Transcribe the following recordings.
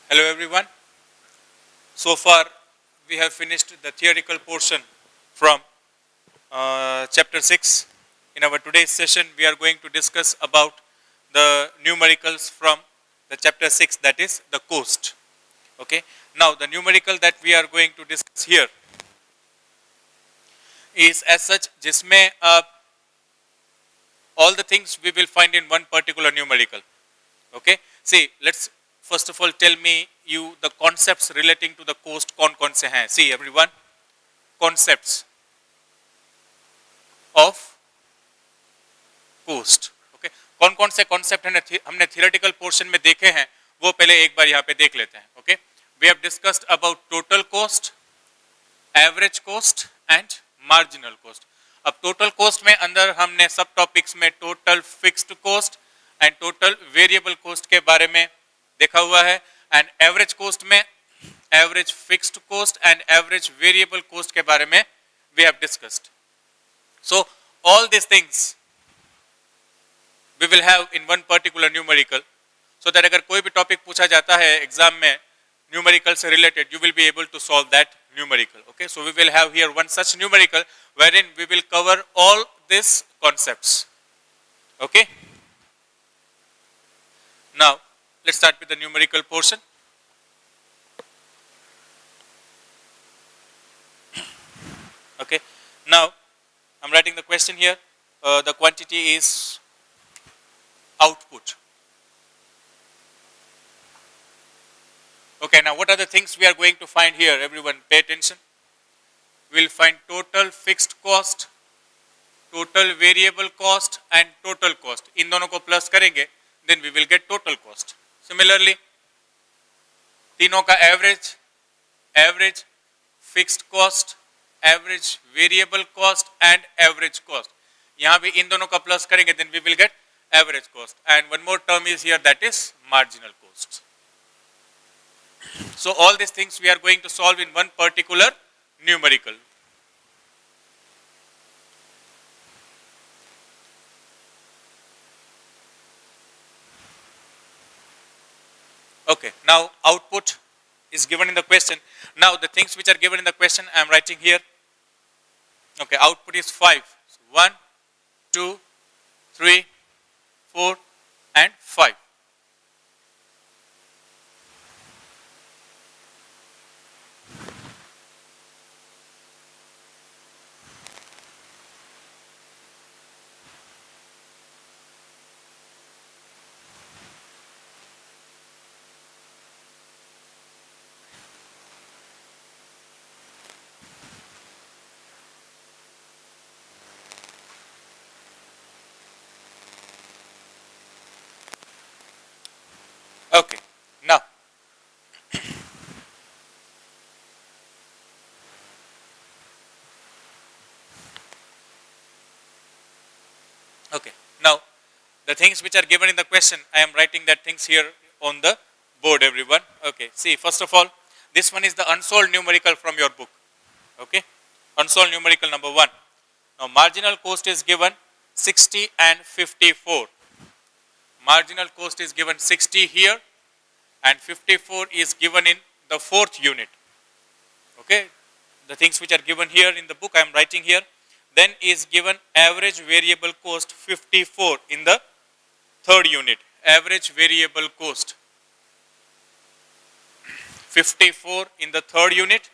Hello everyone. So far we have finished the theoretical portion from chapter 6. In our today's session we are going to discuss about the numericals from the chapter 6, that is the coast. Okay. Now the numerical that we are going to discuss here is as such जिसमें all the things we will find in one particular numerical. Okay. See, let's first of all tell me you the concepts relating to the coast कौन से हैं. See everyone, concepts of coast. Okay. कौन से concept हमने theoretical portion में देखे हैं वो पहले एक बार यहाँ पे देख लेते हैं. Okay. We have discussed about total cost, average cost and marginal cost. अब total cost में अंदर हमने सब टॉपिक्स में total fixed cost and total variable cost के बारे में देखा हुआ है, एंड एवरेज कोस्ट में average fixed cost and average variable cost के बारे में we have discussed. So all this things we will have in one particular numerical, so that अगर कोई भी टॉपिक पूछा जाता है एग्जाम में न्यूमेरिकल से related, you will be able to solve that numerical. Okay, so we will have here one such numerical wherein we will cover all these concepts. Okay. Now, let's start with the numerical portion. Okay. Now, I'm writing the question here. The quantity is output. Okay. Now, what are the things we are going to find here? Everyone, pay attention. We will find total fixed cost, total variable cost, and total cost. इन दोनों को plus करेंगे, then we will get total cost. Similarly, तीनों का average, average fixed cost, average variable cost and average cost. यहाँ भी इन दोनों का plus करेंगे, then we will get average cost. And one more term is here, that is marginal cost. So all these things we are going to solve in one particular numerical. Okay, now output is given in the question. Now the things which are given in the question I am writing here. Okay, output is 5. So 1, 2, 3, 4 and 5. Okay, now okay, now the things which are given in the question, I am writing that things here on the board, everyone. Okay, see, first of all, this one is the unsolved numerical from your book. Okay, unsolved numerical number 1. Now marginal cost is given 60 and 54. Marginal cost is given 60 here and 54 is given in the 4th unit. Okay, the things which are given here in the book I am writing here. Then is given average variable cost 54 in the 3rd unit. Average variable cost 54 in the 3rd unit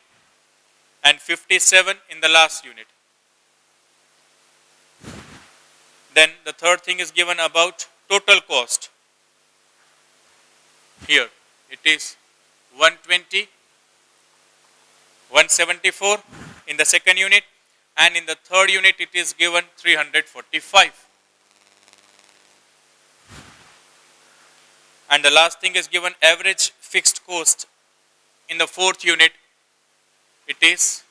and 57 in the last unit. Then the third thing is given about total cost. Here it is 120, 174 in the 2nd unit, and in the 3rd unit it is given 345. And the last thing is given average fixed cost in the 4th unit, it is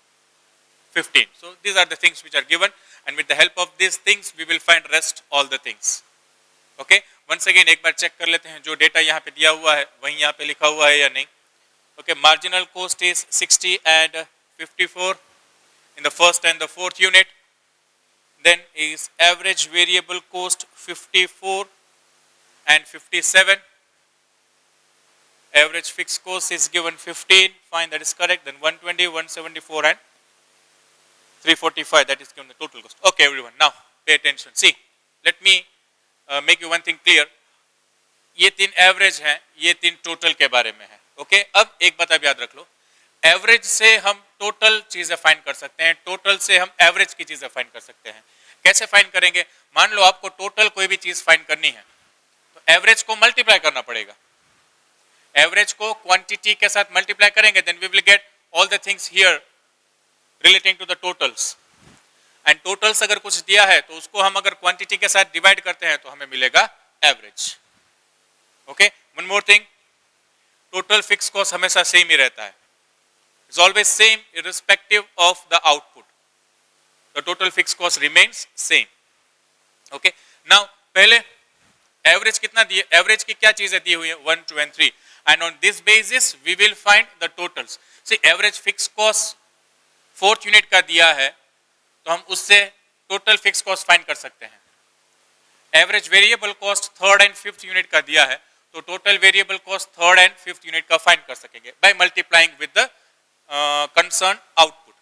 15. So these are the things which are given, and with the help of these things we will find rest all the things. Okay, once again एक बार check कर लेते हैं जो data यहाँ पे दिया हुआ है वहीं यहाँ पे लिखा हुआ है या नहीं. Okay, marginal cost is 60 and 54 in the 1st and the 4th unit. Then is average variable cost 54 and 57. Average fixed cost is given 15, fine, that is correct. Then 120, 174 and 345, that is given the total cost. Okay everyone, now pay attention. See, let me make you one thing clear. ये तीन average हैं, ये तीन total के बारे में है. Okay अब एक बात आप याद रख लो, एवरेज से हम टोटल चीजें फाइंड कर सकते हैं, टोटल से हम एवरेज की चीजें फाइंड कर सकते हैं. कैसे फाइंड करेंगे? मान लो आपको टोटल कोई भी चीज फाइंड करनी है तो एवरेज को मल्टीप्लाई करना पड़ेगा. एवरेज को क्वांटिटी के साथ मल्टीप्लाई करेंगे, then we will get all the things here relating to the totals. And totals अगर कुछ दिया है तो उसको हम अगर क्वांटिटी के साथ डिवाइड करते हैं तो हमें मिलेगा average. Okay one more thing, total fix cost हमेशा सेम ही रहता है. It's always same irrespective of the output. The total fix cost remains same. Okay now पहले एवरेज कितना दिए, एवरेज की क्या चीजें दी हुई है 1, 2 and 3, and on this basis we will find the totals. See average fixed cost 4th unit का दिया है तो हम उससे टोटल फिक्स कॉस्ट फाइंड कर सकते हैं. Average variable cost 3rd and 5th unit का दिया है तो total variable cost 3rd and 5th unit का फाइंड कर सकेंगे by multiplying with the concern output.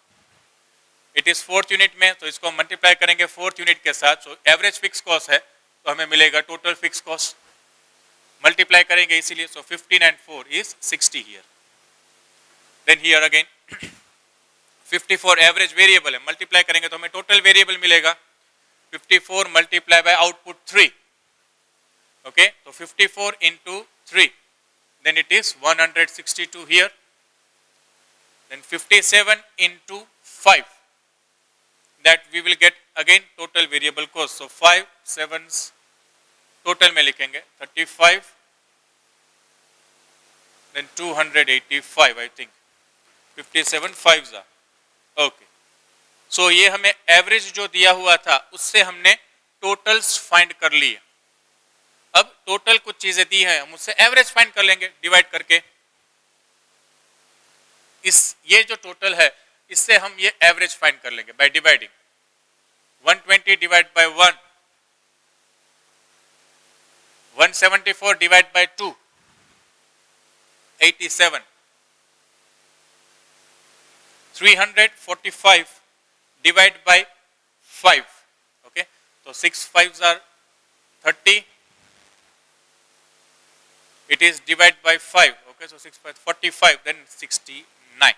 It is 4th unit में तो इसको मल्टीप्लाई करेंगे 4th यूनिट के साथ. सो एवरेज फिक्स कॉस्ट है तो हमें मिलेगा टोटल फिक्स कॉस्ट, मल्टीप्लाई करेंगे इसीलिए. So 15 and 4 is 60 here. Then here again 54 average variable है, मल्टीप्लाई करेंगे तो हमें टोटल वेरिएबल मिलेगा. 54 मल्टीप्लाई बाय आउटपुट 3. ओके तो 54 into 3, then it is 162 here. Then 57 into 5, that we will get again total variable cost. So 5 7s total में लिखेंगे 35, then 285 I think. 57 5s are okay. So ये हमें average जो दिया हुआ था उससे हमने टोटल्स फाइंड कर लिए. अब टोटल कुछ चीजें दी है, हम उससे एवरेज फाइंड कर लेंगे डिवाइड करके. इस ये जो टोटल है इससे हम ये एवरेज फाइंड कर लेंगे by dividing 120 divide by 1, 174 divide by 2, 87, 345 divide by 5. Okay तो 6 5s are 30. It is divide by 5. Okay, so 6 5 45, then 69.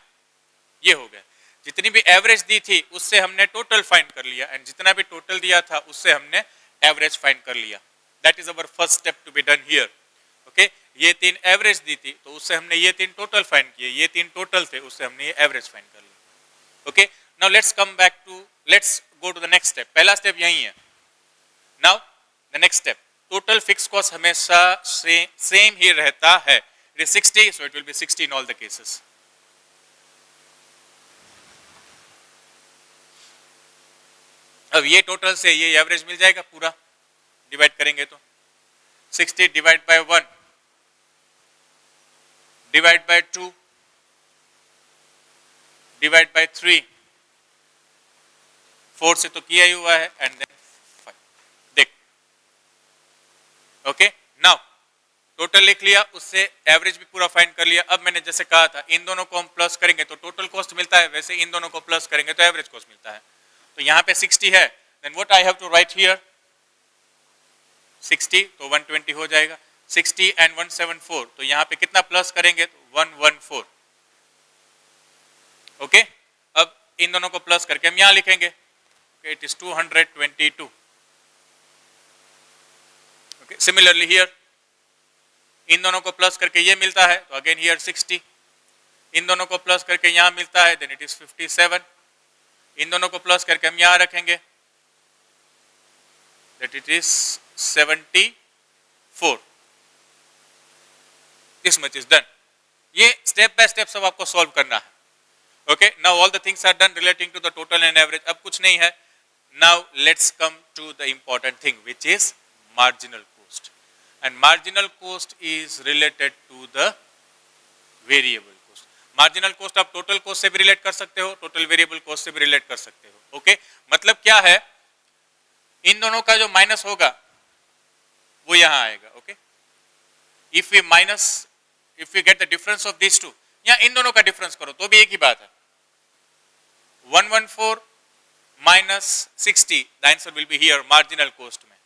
ये हो गया. जितनी भी एवरेज दी थी उससे हमने टोटल फाइंड कर लिया, एंड जितना भी टोटल दिया था उससे हमने एवरेज फाइंड कर लिया. That is our first step to be done here. Okay ये तीन एवरेज दी थी तो उससे हमने ये तीन टोटल फाइंड किए, ये तीन टोटल थे उससे हमने ये एवरेज फाइंड कर लिया. Okay now let's come back to, let's go to the next step. पहला स्टेप यही है. Now the next step, total fix cost हमेशा सेम ही रहता है. It is 60, so it will be 60 in all the cases. अब ये total से ये एवरेज मिल जाएगा पूरा, डिवाइड करेंगे तो 60 divide by 1 divide by 2 divide by 3, 4 से तो किया ही हुआ है, एंड देन 5. देख ओके नाउ टोटल लिख लिया, उससे एवरेज भी पूरा फाइंड कर लिया. अब मैंने जैसे कहा था इन दोनों को हम प्लस करेंगे तो टोटल कॉस्ट मिलता है, वैसे इन दोनों को प्लस करेंगे तो एवरेज कॉस्ट मिलता है. तो यहाँ पे 60 है, then what I have to write here 60, तो 120 हो जाएगा. 60 and 174, तो यहाँ पे कितना प्लस करेंगे तो 114. ओके अब इन दोनों को प्लस करके हम यहाँ लिखेंगे. It is 222. Okay similarly here in दोनों को प्लस करके ये मिलता है तो अगेन हियर 60. इन दोनों को प्लस करके यहाँ मिलता है, देन इट इज 57. इन दोनों को प्लस करके हम यहाँ रखेंगे, that it is 74. This much is done. ये स्टेप बाय स्टेप सब आपको सॉल्व करना है. Okay now all the things are done relating to the total and average. अब कुछ नहीं है. Now let's come to the important thing which is marginal cost. And marginal cost is related to the variable. Marginal cost आप total cost से भी relate कर सकते हो, टोटल वेरिएबल कॉस्ट से भी रिलेट कर सकते हो. ओके मतलब क्या है, इन दोनों का जो माइनस होगा वो यहां आएगा. Okay if we minus if you get the difference of this two, या इन दोनों का डिफरेंस करो तो भी एक ही बात है. 114 minus 60, the answer will be here marginal cost में.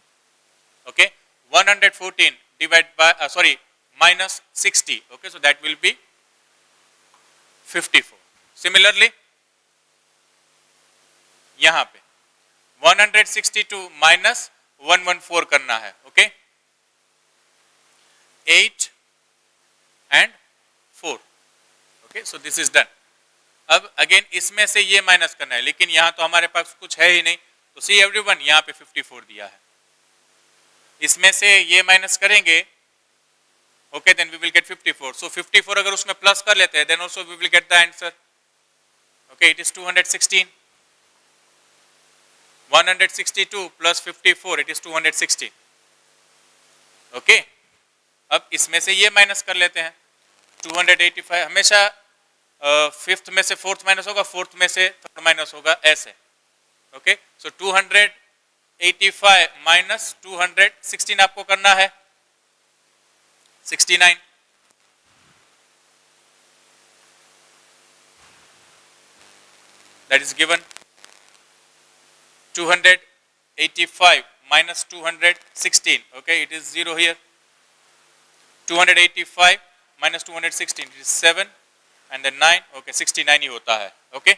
Okay, 114 divided by minus 60. Okay, so that will be 54. Similarly, यहाँ पे 162 minus 114 करना है. Okay, 8 and 4. Okay, so this is done. अब अगेन इसमें से ये माइनस करना है, लेकिन यहाँ तो हमारे पास कुछ है ही नहीं, तो सी एवरीवन यहाँ पे 54 दिया है. इसमें से ये माइनस करेंगे, okay, then we will get 54. So 54 अगर उसमें प्लस कर लेते हैं, then also we will get the answer. Okay, it is 216. 162 plus 54, it is 216. Okay, अब इसमें से ये माइनस कर लेते हैं. 285 हमेशा फिफ्थ में से फोर्थ माइनस होगा, फोर्थ में से थर्ड माइनस होगा, ऐसे. ओके, सो 285 माइनस 216 आपको करना है 69. That is given. 285 minus 216. Okay, it is 0 here. 285 minus 216, it is 7 and then 9. Okay, 69 ही होता है. Okay,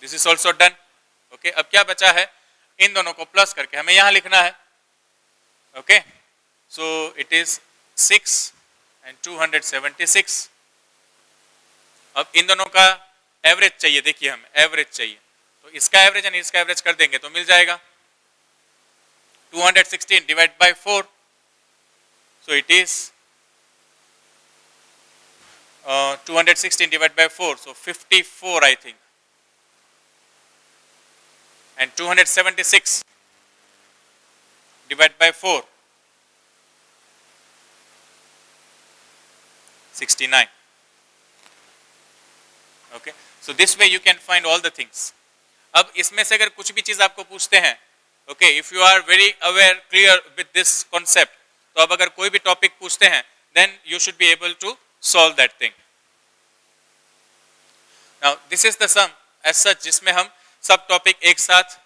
this is also done. Okay, अब क्या बचा है, इन दोनों को प्लस करके हमें यहाँ लिखना है. Okay, so it is 6 and 276. अब इन दोनों का एवरेज चाहिए. देखिए हमें एवरेज चाहिए, तो इसका एवरेज और इसका एवरेज कर देंगे तो मिल जाएगा. 216 divide by 4, so it is 216 divided by 4, so 54 I think, and 276 divided by 4, 69. Okay, so this way you can find all the things. अब इसमें से अगर कुछ भी चीज आपको पूछते हैं, okay, if you are very aware, clear with this concept, तो अब अगर कोई भी टॉपिक पूछते हैं, then you should be able to solve that thing. Now this is the sum as such, जिसमें हम सब टॉपिक एक साथ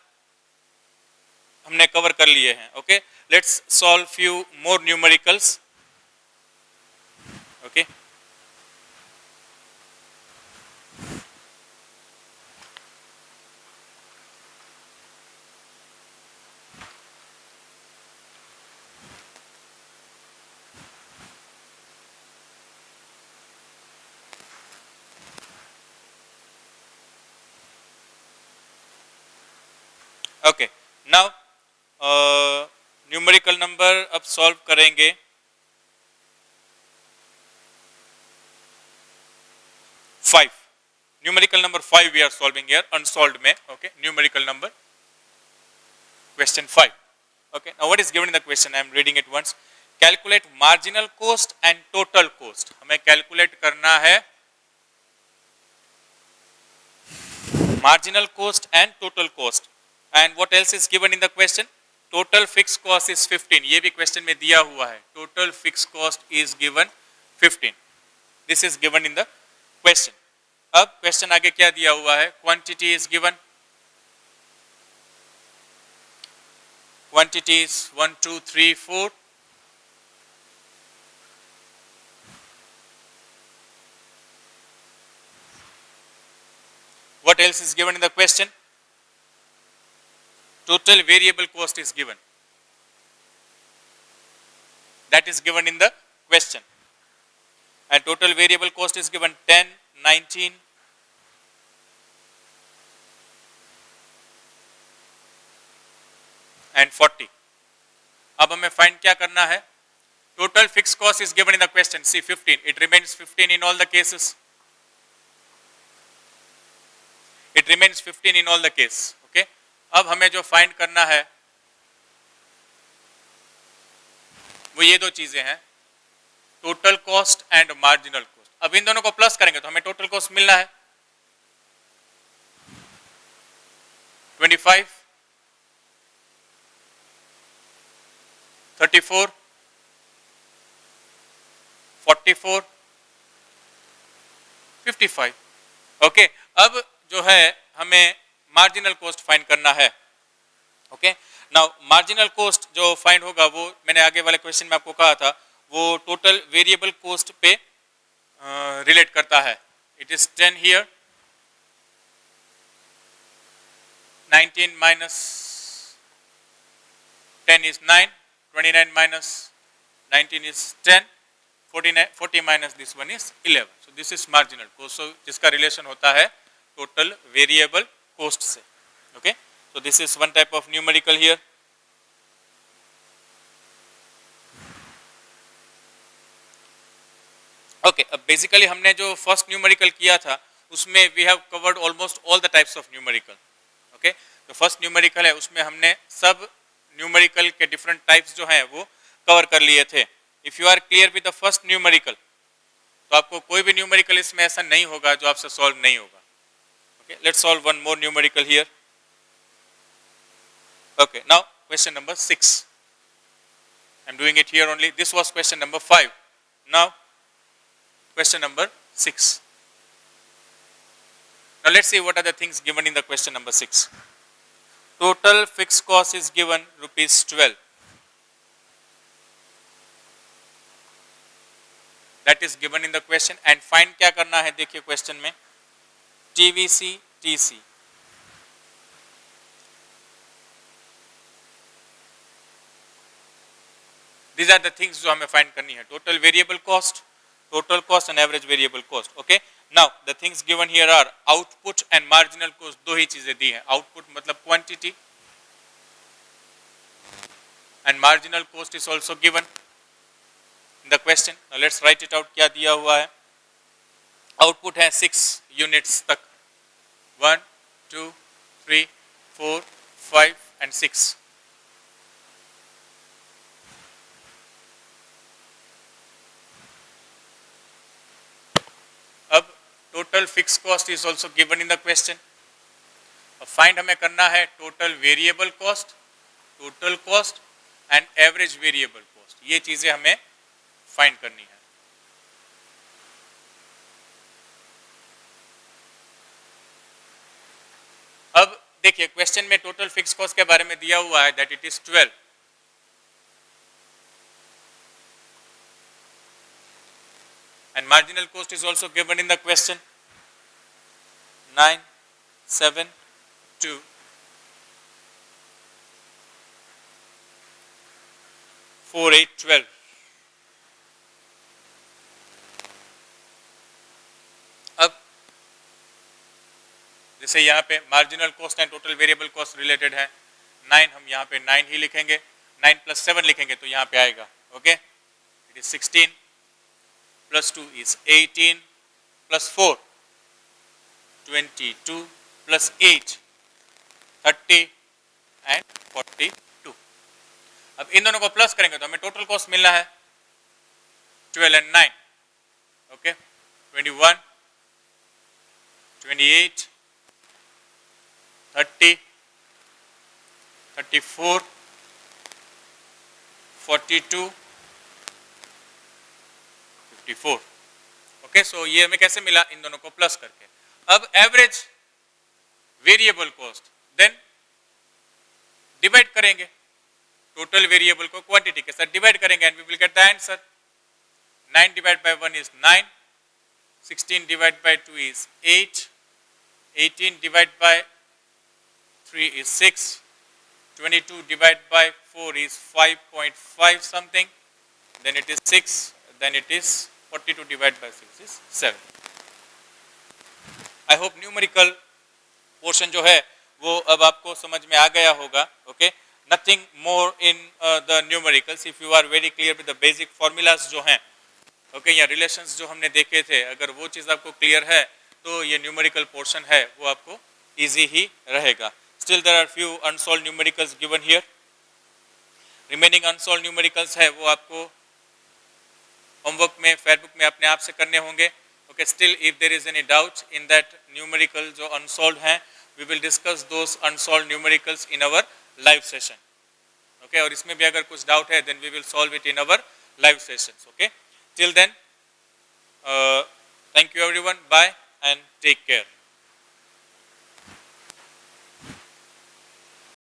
हमने कवर कर लिए हैं. Okay, let's solve few more numericals. Okay, okay, now numerical number अब सॉल्व करेंगे. 5. Numerical number 5 we are solving here unsolved में. Okay, numerical number question 5. Okay, now what is given in the question, I am reading it once. Calculate marginal cost and total cost. हमें calculate करना है marginal cost and total cost. And what else is given in the question? Total fixed cost is 15. ये भी question में दिया हुआ है. Total fixed cost is given 15. This is given in the question. अब क्वेश्चन आगे क्या दिया हुआ है? Quantity is given. Quantity is 1, 2, 3, 4. What else is given in the question? Total variable cost is given. That is given in the question. And total variable cost is given 10, 19, and 40. अब हमें find क्या करना है? Total fixed cost is given in the question. See 15. It remains 15 in all the cases. It remains 15 in all the cases. Okay. अब हमें जो find करना है वो ये दो चीजें हैं, total cost and marginal cost. अब इन दोनों को प्लस करेंगे तो हमें टोटल कॉस्ट मिलना है 25 34, 44, 55। ओके, अब जो है हमें मार्जिनल कॉस्ट फाइंड करना है। ओके, नाउ मार्जिनल कॉस्ट जो फाइंड होगा वो मैंने आगे वाले क्वेश्चन में आपको कहा था, वो टोटल वेरिएबल कॉस्ट पे रिलेट करता है। It is 10 here, 19 minus 10 is 9, 29 minus 19 is 10, 40 minus this one is 11. So this is marginal cost. So जिसका relation होता है total variable cost से. Okay. So this is one type of numerical here. Okay. अब basically हमने जो first numerical किया था उसमें we have covered almost all the types of numerical. Okay. तो first numerical है उसमें हमने सब numerical के different types जो हैं वो cover कर लिए थे. If you are clear with the first numerical, तो आपको कोई भी numerical इसमें ऐसा नहीं होगा जो आपसे solve नहीं होगा. Okay, let's solve one more numerical here. Okay, now question number 6. I'm doing it here only. This was question number 5. Now, question number 6. Now let's see what are the things given in the question number 6. Total fixed cost is given rupees 12. That is given in the question and find क्या करना है देखिए question में TVC TC. These are the things जो हमें find करनी है. Total variable cost and average variable cost. Okay. Now the things given here are output and marginal cost. दो ही चीजें दी हैं. Output मतलब quantity and marginal cost is also given in the question. Now let's write it out. क्या दिया हुआ है? Output है 6 units तक. 1, 2, 3, 4, 5 and 6. अब total fixed cost is also given in the question. अब find हमें करना है total variable cost, total cost and average variable cost. ये चीजें हमें find करनी है. अब देखिए क्वेश्चन में टोटल फिक्स कॉस्ट के बारे में दिया हुआ है that it is 12 and marginal cost is also given in the question 9, 7, 2, 4, 8, 12. अब जैसे यहाँ पे marginal cost and total variable cost related है 9 हम यहाँ पे 9 ही लिखेंगे 9 plus 7 लिखेंगे तो यहाँ पे आएगा okay it is 16 plus 2 is 18 plus 4 22 plus 8 30 and 42. अब इन दोनों को प्लस करेंगे तो हमें टोटल कॉस्ट मिलना है 12 and 9 ओके 21 28 30 34 42 54. ओके सो ये हमें कैसे मिला इन दोनों को प्लस करके. अब average variable cost then divide करेंगे टोटल वेरिएबल को क्वांटिटी के साथ डिवाइड करेंगे and we will get the answer 9 divide by 1 is 9 16 divide by 2 is 8 18 divide by 3 is 6 22 divided by 4 is 5.5 something then it is 6 then it is 42 divided by 6 is 7. I hope numerical portion जो है वो अब आपको समझ में आ गया होगा okay nothing more in the numericals if you are very clear with the basic formulas जो हैं okay या relations जो हमने देखे थे अगर वो चीज़ आपको clear है तो ये numerical portion है वो आपको easy ही रहेगा. Still there are few unsolved numericals given here. Remaining unsolved numericals है वो आपको homework में फेयरबुक में अपने आप से करने होंगे. Okay, still if there is any doubt in that numerical जो unsolved हैं, we will discuss those unsolved numericals in our live session. Okay, और इसमें भी अगर कुछ डाउट है then we will solve it in our live sessions. Okay, till then thank you everyone, bye and take care.